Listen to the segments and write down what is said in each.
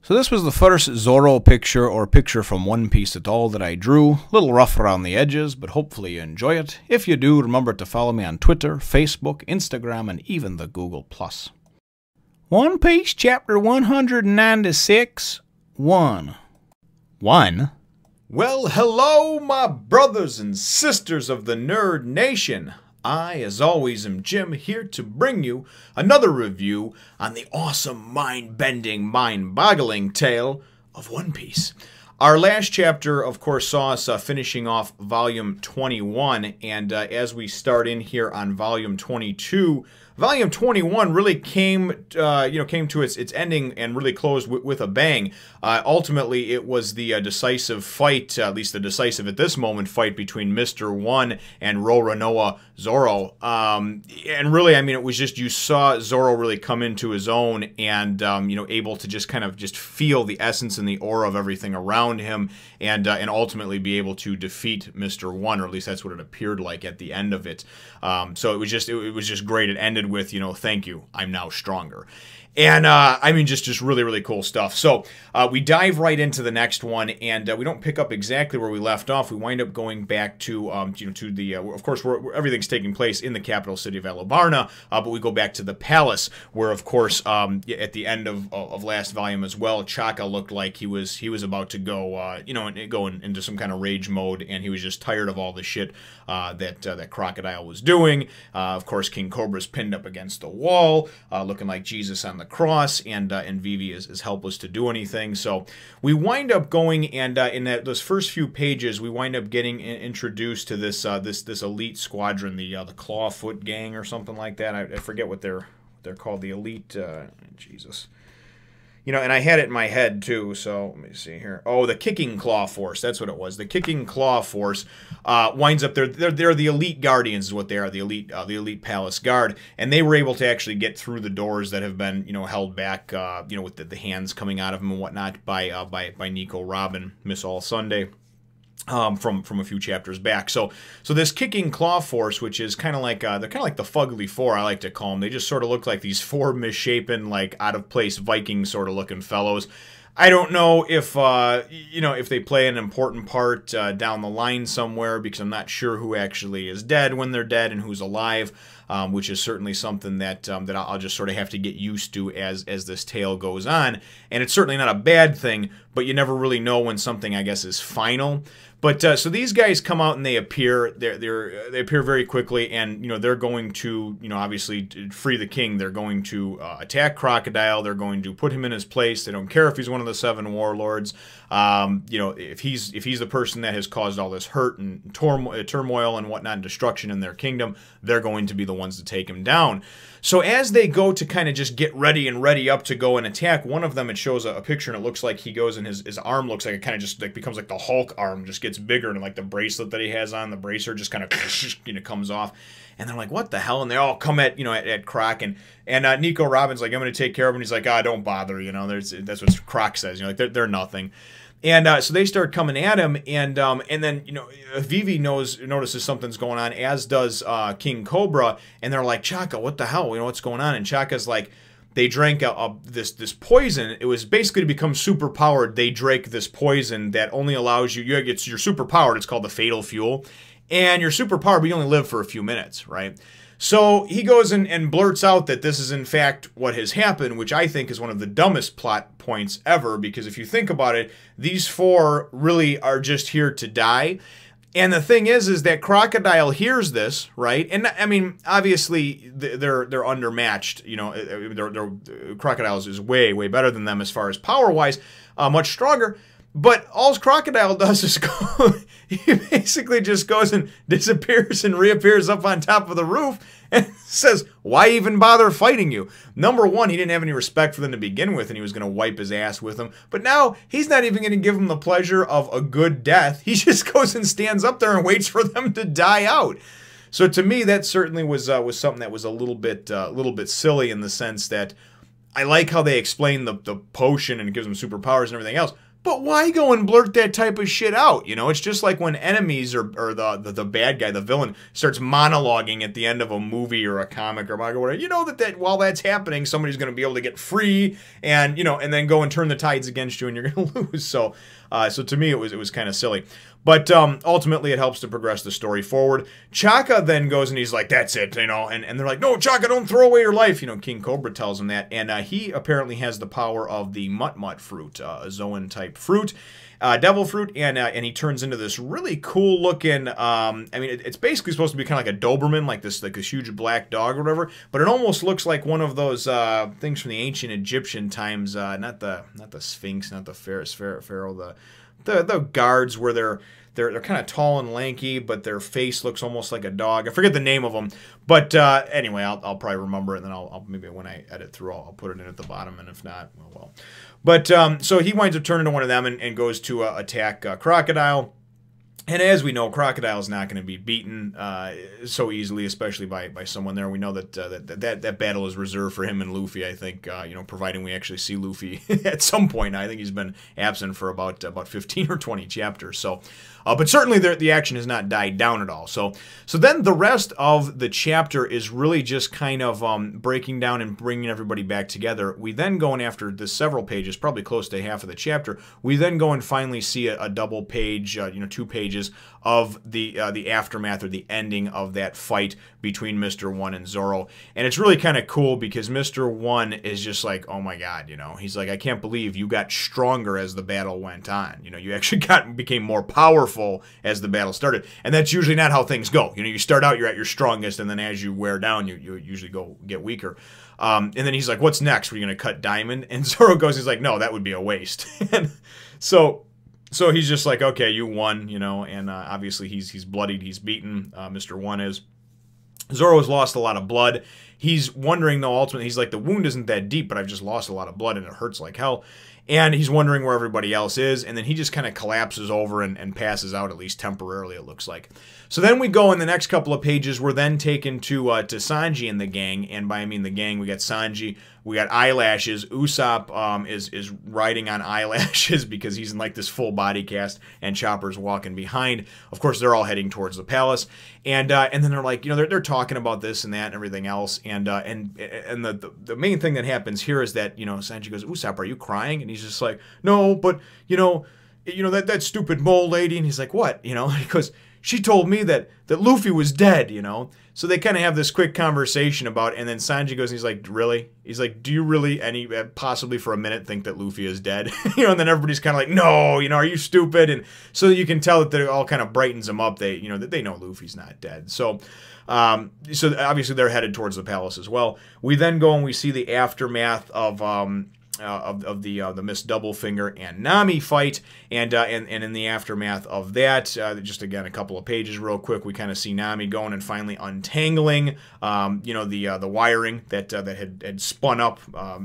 So this was the first Zoro picture or picture from One Piece at all that I drew. A little rough around the edges, but hopefully you enjoy it. If you do, remember to follow me on Twitter, Facebook, Instagram, and even the Google+. One Piece Chapter 196, 1. 1? Well, hello, my brothers and sisters of the Nerd Nation. I, as always, am Jim, here to bring you another review on the awesome, mind-bending, mind-boggling tale of One Piece. Our last chapter, of course, saw us finishing off Volume 21, and as we start in here on Volume 22, Volume 21 really came to its ending and really closed with a bang. Ultimately, it was the decisive fight, at least the decisive at this moment fight between Mr. One and Roronoa Zoro. And really, I mean, it was just, you saw Zoro really come into his own and, able to just kind of just feel the essence and the aura of everything around him and ultimately be able to defeat Mr. One, or at least that's what it appeared like at the end of it. So it was just great. It ended with, thank you, I'm now stronger. And, I mean, just really, really cool stuff. So, we dive right into the next one, and we don't pick up exactly where we left off. We wind up going back to, to the, of course, where everything's taking place in the capital city of Alabarna, but we go back to the palace, where, of course, at the end of last volume as well, Chaka looked like he was about to go, go into some kind of rage mode, and he was just tired of all the shit that Crocodile was doing. Of course, King Cobra's pinned up against the wall, looking like Jesus on the cross, and Vivi is helpless to do anything. So we wind up going, and in those first few pages, we wind up getting introduced to this this elite squadron, the Clawfoot Gang or something like that. I forget what they're called. The elite. Jesus. And I had it in my head, too, so let me see here. Oh, the Kicking Claw Force, that's what it was. The Kicking Claw Force winds up, they're the Elite Guardians is what they are, the Elite Palace Guard, and they were able to actually get through the doors that have been, held back, with the hands coming out of them and whatnot by Nico Robin, Miss All Sunday. From a few chapters back. So this Kicking Claw Force, which is kind of like they're kind of like the Fugly Four, I like to call them. They just sort of look like these four misshapen, like out of place Viking sort of looking fellows. I don't know if if they play an important part down the line somewhere, because I'm not sure who actually is dead when they're dead and who's alive, which is certainly something that I'll just sort of have to get used to as this tale goes on. And it's certainly not a bad thing, but you never really know when something, I guess, is final. But so these guys come out and they appear. They appear very quickly, and they're going to obviously free the king. They're going to attack Crocodile. They're going to put him in his place. They don't care if he's one of the 7 warlords. If he's the person that has caused all this hurt and turmoil and whatnot and destruction in their kingdom, they're going to be the ones to take him down. So as they go to kind of just get ready up to go and attack, one of them, it shows a picture, and it looks like he goes and his arm looks like it kind of just like becomes like the Hulk arm, just gets bigger, and like the bracelet that he has on, the bracer just kind of comes off. And they're like, what the hell? And they all come at at Croc, and Nico Robin's like, I'm going to take care of him. And he's like, don't bother, that's what Croc says, like they're nothing. And so they start coming at him, and then Vivi notices something's going on, as does King Cobra, and they're like, Chaka, what the hell? What's going on? And Chaka's like, they drank this poison. It was basically to become super powered. They drank this poison that only allows you're super powered. It's called the Fatal Fuel, and you're super powered, but you only live for a few minutes, right? So he goes and blurts out that this is in fact what has happened, which I think is one of the dumbest plot points ever, because if you think about it, these 4 really are just here to die. And the thing is that Crocodile hears this, right? And I mean, obviously they're undermatched. Crocodile is way better than them as far as power-wise, much stronger. But all Crocodile does is go, he basically just goes and disappears and reappears up on top of the roof and says, why even bother fighting you? Number one, he didn't have any respect for them to begin with, and he was going to wipe his ass with them. But now, he's not even going to give them the pleasure of a good death. He just goes and stands up there and waits for them to die out. So to me, that certainly was something that was a little bit silly, in the sense that I like how they explain the potion and it gives them superpowers and everything else. But why go and blurt that type of shit out? You know, it's just like when enemies or the bad guy, the villain, starts monologuing at the end of a movie or a comic or manga or whatever. You know that while that's happening, somebody's going to be able to get free and, you know, and then go and turn the tides against you and you're going to lose. So to me, it was kind of silly. But ultimately, it helps to progress the story forward. Chaka then goes and he's like, that's it, you know. And they're like, no, Chaka, don't throw away your life. You know, King Cobra tells him that. And he apparently has the power of the Mut-Mut fruit, a Zoan-type fruit, devil fruit. And he turns into this really cool-looking, I mean, it's basically supposed to be kind of like a Doberman, like this huge black dog or whatever. But it almost looks like one of those things from the ancient Egyptian times, not the Sphinx, not the Pharaoh, the guards where they're kind of tall and lanky, but their face looks almost like a dog. I forget the name of them, but anyway, I'll probably remember it, and then I'll maybe when I edit through, I'll put it in at the bottom, and if not, well. But so he winds up turning into one of them and goes to attack Crocodile. And as we know, Crocodile is not going to be beaten so easily, especially by someone there. We know that battle is reserved for him and Luffy, I think, you know, providing we actually see Luffy at some point. I think he's been absent for about 15 or 20 chapters. So, but certainly the action has not died down at all. So then the rest of the chapter is really just kind of breaking down and bringing everybody back together. We then go in after the several pages, probably close to half of the chapter, we then go and finally see a double page, you know, 2 pages of the aftermath or the ending of that fight between Mr. One and Zoro. And it's really kind of cool because Mr. One is just like, oh my god, you know, he's like, I can't believe you got stronger as the battle went on. You know, you actually became more powerful as the battle started. And that's usually not how things go. You know, you start out, you're at your strongest, and then as you wear down, you usually get weaker. And then he's like, what's next? We're going to cut Diamond? And Zoro goes, he's like, no, that would be a waste. And so he's just like, okay, you won, you know, and obviously he's bloodied, he's beaten, Mr. One is. Zoro has lost a lot of blood. He's wondering, though, ultimately, he's like, the wound isn't that deep, but I've just lost a lot of blood and it hurts like hell. And he's wondering where everybody else is, and then he just kind of collapses over and passes out, at least temporarily, it looks like. So then we go in the next couple of pages, we're then taken to Sanji and the gang, and by I mean the gang, we got Sanji, we got Eyelashes. Usopp is riding on Eyelashes because he's in like this full body cast, and Chopper's walking behind. Of course, they're all heading towards the palace, and then they're like, you know, they're talking about this and that and everything else, and the main thing that happens here is that, you know, Sanji goes, Usopp, are you crying? And he's just like, no, but you know that stupid mole lady, and he's like, what? You know, because she told me that Luffy was dead, you know. So they kind of have this quick conversation about it, and then Sanji goes and he's like, really? He's like, do you really possibly for a minute think that Luffy is dead? You know, and then everybody's kind of like, no, you know, are you stupid? And so you can tell that they all kind of brightens them up. They, you know, that they know Luffy's not dead. So obviously they're headed towards the palace as well. We then go and we see the aftermath of the Miss Doublefinger and Nami fight, and in the aftermath of that, just again a couple of pages real quick, we kind of see Nami going and finally untangling, you know, the wiring that had spun up,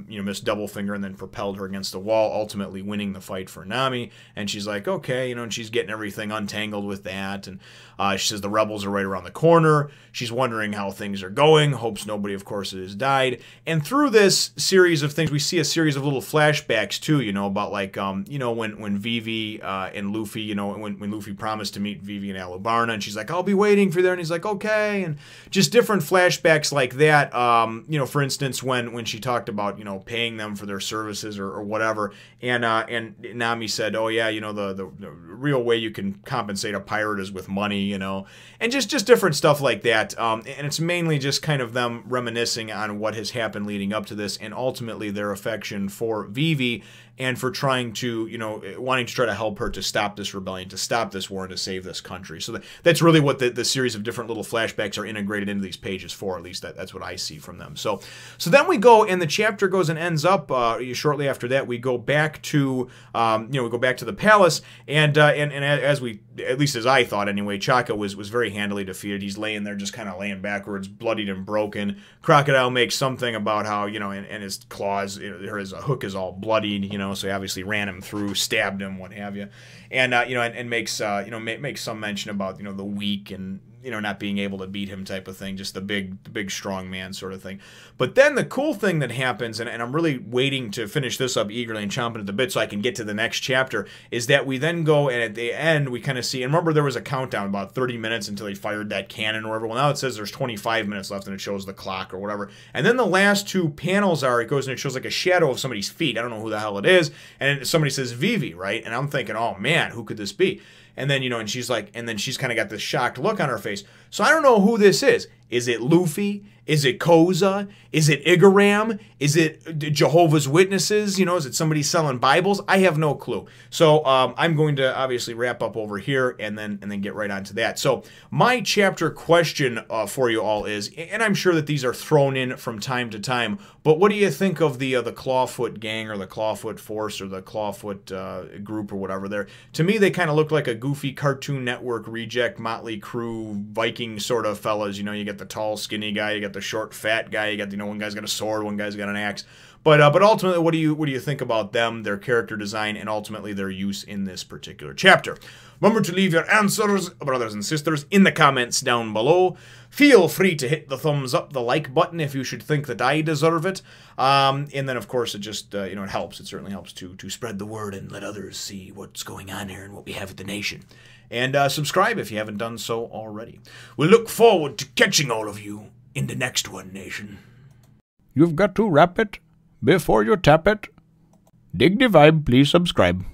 you know, Miss Doublefinger and then propelled her against the wall, ultimately winning the fight for Nami. And she's like, okay, you know, and she's getting everything untangled with that, and she says the rebels are right around the corner. She's wondering how things are going, hopes nobody, of course, has died. And through this series of things, we see a series of little flashbacks too, you know, about like, you know, when Vivi and Luffy, you know, when Luffy promised to meet Vivi in Alubarna, and she's like, I'll be waiting for there, and he's like, okay, and just different flashbacks like that. You know, for instance, when she talked about, you know, paying them for their services or whatever, and Nami said, oh yeah, you know, the real way you can compensate a pirate is with money, you know, and just different stuff like that. And it's mainly just kind of them reminiscing on what has happened leading up to this, and ultimately their affection for Vivi and for trying to, you know, wanting to try to help her to stop this rebellion, to stop this war, and to save this country. So that's really what the series of different little flashbacks are integrated into these pages for. At least that's what I see from them. So then we go, and the chapter goes and ends up shortly after that. We go back to, you know, we go back to the palace, and as we, at least as I thought anyway, Chaka was very handily defeated. He's laying there, just kind of laying backwards, bloodied and broken. Crocodile makes something about how, you know, and his claws, you know, his hook is all bloodied, you know, so he obviously ran him through, stabbed him, what have you, and you know, and makes you know, makes some mention about, you know, the weak and you know, not being able to beat him type of thing, just the big strong man sort of thing. But then the cool thing that happens, and I'm really waiting to finish this up eagerly and chomping at the bit so I can get to the next chapter, is that we then go, and at the end we kind of see, and remember there was a countdown about 30 minutes until he fired that cannon or whatever. Well, now it says there's 25 minutes left and it shows the clock or whatever. And then the last two panels are, it goes and it shows like a shadow of somebody's feet. I don't know who the hell it is. And somebody says Vivi, right? And I'm thinking, oh man, who could this be? And then, you know, and she's like, and then she's kind of got this shocked look on her face. So I don't know who this is. Is it Luffy? Is it Koza? Is it Igaram? Is it Jehovah's Witnesses? You know, is it somebody selling Bibles? I have no clue. So I'm going to obviously wrap up over here and then get right onto that. So my chapter question for you all is, and I'm sure that these are thrown in from time to time, but what do you think of the Clawfoot gang or the Clawfoot Force or the Clawfoot group or whatever there? To me, they kind of look like a goofy Cartoon Network reject, Motley Crue, Viking sort of fellas. You know, you get the tall, skinny guy, you got the short, fat guy, you got, you know, one guy's got a sword, one guy's got an axe. But ultimately, what do you think about them, their character design, and ultimately their use in this particular chapter? Remember to leave your answers, brothers and sisters, in the comments down below. Feel free to hit the thumbs up, the like button if you should think that I deserve it. And then, of course, it just, you know, it helps. It certainly helps to spread the word and let others see what's going on here and what we have at the nation. And subscribe if you haven't done so already. We look forward to catching all of you in the next one, nation. You've got to wrap it before you tap it. Dig the vibe, please subscribe.